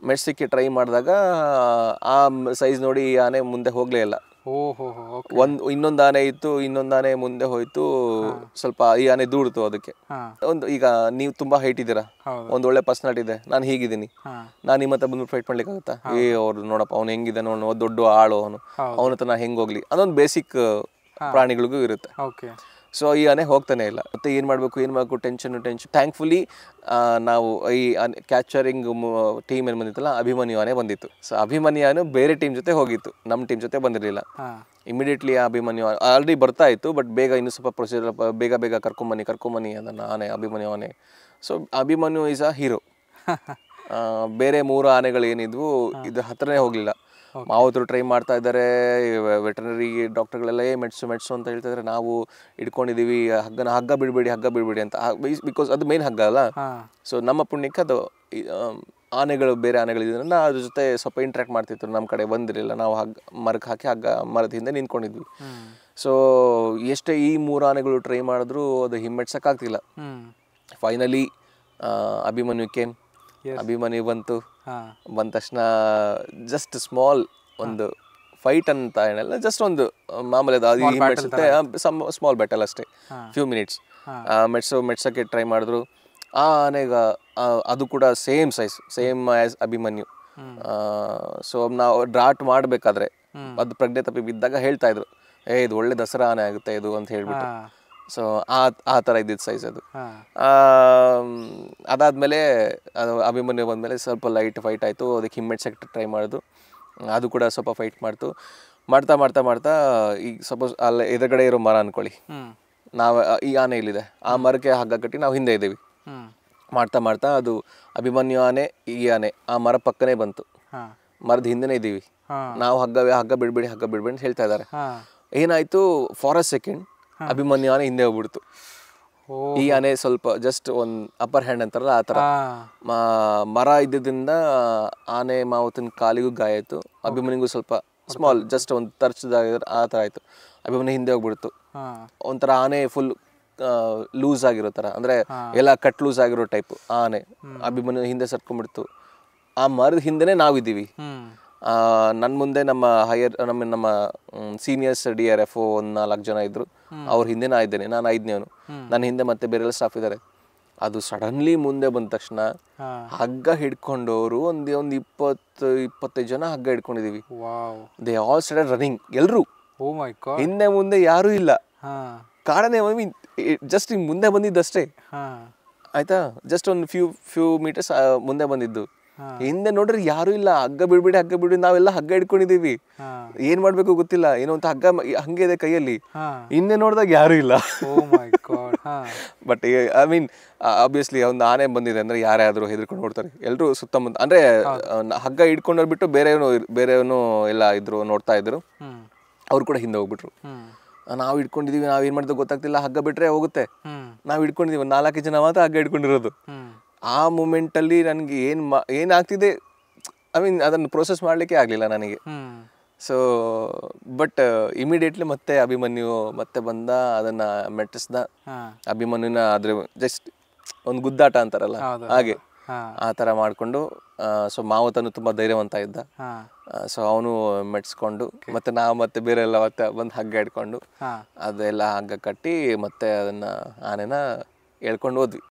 ಮೆಡ್ಸಕ್ಕೆ try ಮಾಡಿದಾಗ ಆ size ನೋಡಿ ಈ ಆನೆ ಮುಂದೆ ಹೋಗಲೇ ಇಲ್ಲ. ಇನ್ನೊಂದು ಆನೆ ಇತ್ತು, ಇನ್ನೊಂದು ಆನೆ ಮುಂದೆ ಹೋಯ್ತು. ಸ್ವಲ್ಪ ಈ ಆನೆ ದೂಡ್ತು ಅದಕ್ಕೆ. ಈಗ ನೀವು ತುಂಬಾ ಹೈಟ್ ಇದ್ದೀರಾ, ಒಂದ್ ಒಳ್ಳೆ ಪರ್ಸನಾಲಿಟಿ ಇದೆ, ನಾನು ಹೀಗಿದ್ದೀನಿ, ನಾನು ನಿಮ್ಮ ಹತ್ರ ಬಂದು ಫೈಟ್ ಮಾಡ್ಲಿಕ್ಕೆ ಆಗುತ್ತಾ? ಅವ್ರು ನೋಡಪ್ಪ ಅವ್ನು ಹೆಂಗಿದೆ, ನೋಡು ದೊಡ್ಡ ಆಳು ಅವನು, ಅವನ ಹತ್ರ ನಾ ಹೆಂಗ್ ಹೋಗ್ಲಿ? ಅದೊಂದು ಬೇಸಿಕ್ ಪ್ರಾಣಿಗಳಿಗೂ ಇರುತ್ತೆ. ಸೊ ಈ ಆನೆ ಹೋಗ್ತಾನೆ ಇಲ್ಲ. ಮತ್ತೆ ಏನ್ ಮಾಡ್ಬೇಕು ಟೆನ್ಷನ್. ಥ್ಯಾಂಕ್ಫುಲಿ ನಾವು ಈ ಕ್ಯಾಚರಿಂಗ್ ಟೀಮ್ ಏನ್ ಬಂದಿತ್ತಲ್ಲ, ಅಭಿಮನ್ಯು ಆನೆ ಬಂದಿತ್ತು. ಸೊ ಅಭಿಮನ್ಯು ಆನೆ ಬೇರೆ ಟೀಮ್ ಜೊತೆ ಹೋಗಿತ್ತು, ನಮ್ಮ ಟೀಮ್ ಜೊತೆ ಬಂದಿರಲಿಲ್ಲ. ಇಮಿಡಿಯೇಟ್ಲಿ ಅಭಿಮನ್ಯು ಆಲ್ರೆಡಿ ಬರ್ತಾ ಇತ್ತು, ಬಟ್ ಬೇಗ ಇನ್ನೂ ಸ್ವಲ್ಪ ಪ್ರೊಸೀಜರ್ ಬೇಗ ಕರ್ಕೊಂಬನ್ನಿ ಅದನ್ನ ಆನೆ, ಅಭಿಮನ್ಯು ಆನೆ. So Abhimanyu is a hero. ಬೇರೆ 3 ಆನೆಗಳು ಏನಿದ್ವು ಇದು ಹತ್ರನೇ ಹೋಗ್ಲಿಲ್ಲ. ಮಾವತರು ಟ್ರೈ ಮಾಡ್ತಾ ಇದ್ದಾರೆ, ವೆಟರ್ನರಿ ಡಾಕ್ಟರ್ಗಳೆಲ್ಲ ಮೆಡ್ಸು ಅಂತ ಹೇಳ್ತಾ ಇದ್ದಾರೆ. ನಾವು ಇಟ್ಕೊಂಡಿದೀವಿ, ಹಗ್ಗ ಬಿಡಬೇಡಿ ಅಂತ, ಬಿಕಾಸ್ ಅದು ಮೇನ್ ಹಗ್ಗ ಅಲ್ಲ. ಸೊ ನಮ್ಮ ಪುಣ್ಯಕ್ಕೆ ಅದು ಬೇರೆ ಆನೆಗಳಿದ್ರಿಂದ ಅದ್ರ ಜೊತೆ ಸ್ವಲ್ಪ ಇಂಟ್ರಾಕ್ಟ್ ಮಾಡ್ತಿತ್ತು, ನಮ್ಮ ಕಡೆ ಬಂದಿರಲಿಲ್ಲ. ನಾವು ಮರಕ್ಕೆ ಹಾಕಿ ಮರದ ಹಿಂದೆ ನಿಂತ್ಕೊಂಡಿದ್ವಿ. ಸೊ ಎಷ್ಟೇ ಈ 3 ಆನೆಗಳು ಟ್ರೈ ಮಾಡಿದ್ರು ಅದು ಹಿಮ್ಮೆಟ್ಸಕ್ಕಾಗ್ತಿಲ್ಲ. ಫೈನಲಿ ಅಭಿಮನ್ಯು ಬಂದ ತಕ್ಷಣ ಜಸ್ಟ್ ಸ್ಮಾಲ್ ಒಂದು ಫೈಟ್ ಅಂತ ಏನಲ್ಲ, ಜಸ್ಟ್ ಒಂದು ಮಾಮೂಲಿ ಸ್ಮಾಲ್ ಬ್ಯಾಟಲ್ ಅಷ್ಟೇ, ಫ್ಯೂ ಮಿನಿಟ್ಸ್ ಮೆಡ್ಸಕ್ಕೆ ಟ್ರೈ ಮಾಡಿದ್ರು. ಆ ಆನೆಗ ಅದು ಕೂಡ same size, same as Abhimanyu. So ನಾವು ಡ್ರಾಟ್ ಮಾಡಬೇಕಾದ್ರೆ ಅದು ಪ್ರಜ್ಞೆ ತಪ್ಪಿ ಬಿದ್ದಾಗ ಹೇಳ್ತಾ ಇದ್ರು, ಇದು ಒಳ್ಳೆ ದಸರಾ ಆನೆ ಆಗುತ್ತೆ ಇದು ಅಂತ ಹೇಳ್ಬಿಟ್ಟು. ಸೊ ಆ ಥರ ಇದ್ದಿದ್ದು ಸೈಜ್ ಅದು. ಅದಾದಮೇಲೆ ಅದು ಅಭಿಮನ್ಯು ಬಂದಮೇಲೆ ಸ್ವಲ್ಪ ಲೈಟ್ ಫೈಟ್ ಆಯಿತು, ಅದಕ್ಕೆ ಹಿಮ್ಮೆಟ್ಸಕ್ಕೆ ಟ್ರೈ ಮಾಡಿದ್ರು. ಅದು ಕೂಡ ಸ್ವಲ್ಪ ಫೈಟ್ ಮಾಡ್ತಾ ಈಗ ಸಪೋಸ್ ಅಲ್ಲಿ ಎದುರುಗಡೆ ಇರೋ ಮರ ಅನ್ಕೊಳ್ಳಿ, ನಾವು ಈ ಆನೆ ಇಲ್ಲಿದೆ, ಆ ಮರಕ್ಕೆ ಹಗ್ಗ ಕಟ್ಟಿ ನಾವು ಹಿಂದೆ ಇದ್ದೀವಿ. ಮಾಡ್ತಾ ಅದು ಅಭಿಮನ್ಯು ಆನೆ, ಈ ಆನೆ ಆ ಮರ ಪಕ್ಕನೇ ಬಂತು, ಮರದ ಹಿಂದೆನೇ ಇದ್ದೀವಿ ನಾವು. ಹಗ್ಗ ಬಿಡ್ಬೇಡಿ ಅಂತ ಹೇಳ್ತಾ ಇದ್ದಾರೆ. ಏನಾಯ್ತು, ಫಾರ್ ಅ ಸೆಕೆಂಡ್ ಅಭಿಮನ್ಯು ಆನೆ ಹಿಂದೆ ಹೋಗ್ಬಿಡ್ತು. ಈ ಆನೆ ಸ್ವಲ್ಪ ಜಸ್ಟ್ ಒಂದು ಅಪ್ಪರ್ ಹ್ಯಾಂಡ್ ಅಂತಾರಲ್ಲ ಆ ಥರ ಮರ ಇದ್ದಿದ್ದರಿಂದ ಆನೆ ಮಾವತನ ಕಾಲಿಗೂ ಗಾಯ ಆಯಿತು, ಅಭಿಮನ್ಯುಗೂ ಸ್ವಲ್ಪ ಸ್ಮಾಲ್ ಜಸ್ಟ್ ಒಂದು ತರ್ಚದಾಗ ಆ ಥರ ಆಯಿತು. ಅಭಿಮನ್ಯು ಹಿಂದೆ ಹೋಗ್ಬಿಡ್ತು. ಒಂಥರ ಆನೆ ಫುಲ್ ಲೂಸ್ ಆಗಿರೋ ಥರ, ಅಂದರೆ ಎಲ್ಲ ಕಟ್ ಲೂಸ್ ಆಗಿರೋ ಟೈಪ್ ಆನೆ. ಅಭಿಮನ್ಯು ಹಿಂದೆ ಸರ್ಕೊಂಡ್ಬಿಡ್ತು. ಆ ಮರದ ಹಿಂದೆನೇ ನಾವಿದ್ದೀವಿ. ನನ್ನ ಮುಂದೆ ನಮ್ಮ ಸೀನಿಯರ್ಸ್ DRF ಒಂದು 4 ಜನ ಇದ್ರು, ಅವ್ರ ಹಿಂದೆ ಇದ್ದೇನೆ, ನಾನು 5ನೇವನು. ನನ್ನ ಹಿಂದೆ ಮತ್ತೆ ಬೇರೆ ಸ್ಟಾಫ್ ಇದ್ದಾರೆ. ಅದು ಸಡನ್ಲಿ ಮುಂದೆ ಬಂದ ತಕ್ಷಣ ಹಗ್ಗ ಹಿಡ್ಕೊಂಡವರು ಒಂದು 20-25 ಜನ ಹಗ್ಗ ಹಿಡ್ಕೊಂಡಿದೀವಿ. ದೇ ಆಲ್ ಸ್ಟಾರ್ಟೆಡ್ ರನ್ನಿಂಗ್, ಎಲ್ರು ಹಿಂದೆ ಮುಂದೆ ಯಾರೂ ಇಲ್ಲ. ಕಾಡನೆ ಜಸ್ಟ್ ಹಿಂಗ್ ಮುಂದೆ ಬಂದಿದ್ದಷ್ಟೇ ಆಯ್ತಾ, ಜಸ್ಟ್ ಒಂದು ಫ್ಯೂ ಮೀಟರ್ಸ್ ಮುಂದೆ ಬಂದಿದ್ದು. ಹಿಂದೆ ನೋಡ್ರಿ ಯಾರು ಇಲ್ಲ, ಹಗ್ಗ ಬಿಡ್ಬಿಡಿ ನಾವೆಲ್ಲ ಹಗ್ಗ ಹಿಡ್ಕೊಂಡಿದೀವಿ, ಏನ್ ಮಾಡ್ಬೇಕು ಗೊತ್ತಿಲ್ಲ, ಏನೋ ಅಂತ ಹಗ್ಗ ಹಂಗೆ ಇದೆ ಕೈಯಲ್ಲಿ. ಹಿಂದೆ ನೋಡಿದಾಗ ಯಾರು ಇಲ್ಲ. ಬಟ್ ಐ ಮೀನ್ ಆಬ್ವಿಯಸ್ಲಿ ಒಂದು ಆನೆ ಬಂದಿದೆ ಅಂದ್ರೆ ಯಾರ್ಯಾದ್ರು ಹೆದರ್ಕೊಂಡು ನೋಡ್ತಾರೆ, ಎಲ್ರು ಸುತ್ತಮುತ್ತ. ಅಂದ್ರೆ ಹಗ್ಗ ಹಿಡ್ಕೊಂಡೋಗ್ಬಿಟ್ಟು ಬೇರೆಯವನು ಎಲ್ಲ ಇದ್ರು ನೋಡ್ತಾ ಇದ್ರು, ಅವ್ರು ಕೂಡ ಹಿಂದೆ ಹೋಗ್ಬಿಟ್ರು. ನಾವು ಹಿಡ್ಕೊಂಡಿದೀವಿ, ನಾವ್ ಏನ್ ಮಾಡಿದ್ರು ಗೊತ್ತಾಗ್ತಿಲ್ಲ, ಹಗ್ಗ ಬಿಟ್ರೆ ಹೋಗುತ್ತೆ, ನಾವ್ ಹಿಡ್ಕೊಂಡಿದೀವಿ 4 ಜನ ಮಾತ್ರ ಹಗ್ಗ ಹಿಡ್ಕೊಂಡಿರೋದು. ಆ ಮೂಮೆಂಟ್ ಅಲ್ಲಿ ನನ್ಗೆ ಏನಾಗ್ತಿದೆ, ಐ ಮೀನ್ ಅದನ್ನು ಪ್ರೊಸೆಸ್ ಮಾಡ್ಲಿಕ್ಕೆ ಆಗ್ಲಿಲ್ಲ ನನಗೆ. ಸೊ ಬಟ್ ಇಮಿಡಿಯೇಟ್ಲಿ ಮತ್ತೆ ಅಭಿಮನ್ಯು ಮತ್ತೆ ಬಂದ, ಅದನ್ನ ಮೆಟ್ಟಿಸ್ದ. ಅಭಿಮನ್ಯುನ ಅದ್ರ ಜಸ್ಟ್ ಒಂದು ಗುದ್ದಾಟ ಅಂತಾರಲ್ಲ ಹಾಗೆ ಆ ತರ ಮಾಡ್ಕೊಂಡು. ಸೊ ಮಾವತನು ತುಂಬಾ ಧೈರ್ಯವಂತ ಇದ್ದ. ಸೊ ಅವನು ಮೆಟ್ಸ್ಕೊಂಡು ಮತ್ತೆ ಬೇರೆ ಎಲ್ಲ ಮತ್ತೆ ಬಂದು ಹಗ್ಗ ಹಿಡ್ಕೊಂಡು ಅದೆಲ್ಲ ಹಗ್ಗ ಕಟ್ಟಿ ಮತ್ತೆ ಅದನ್ನ ಆನೆನ ಹೇಳ್ಕೊಂಡು ಹೋದ್ವಿ.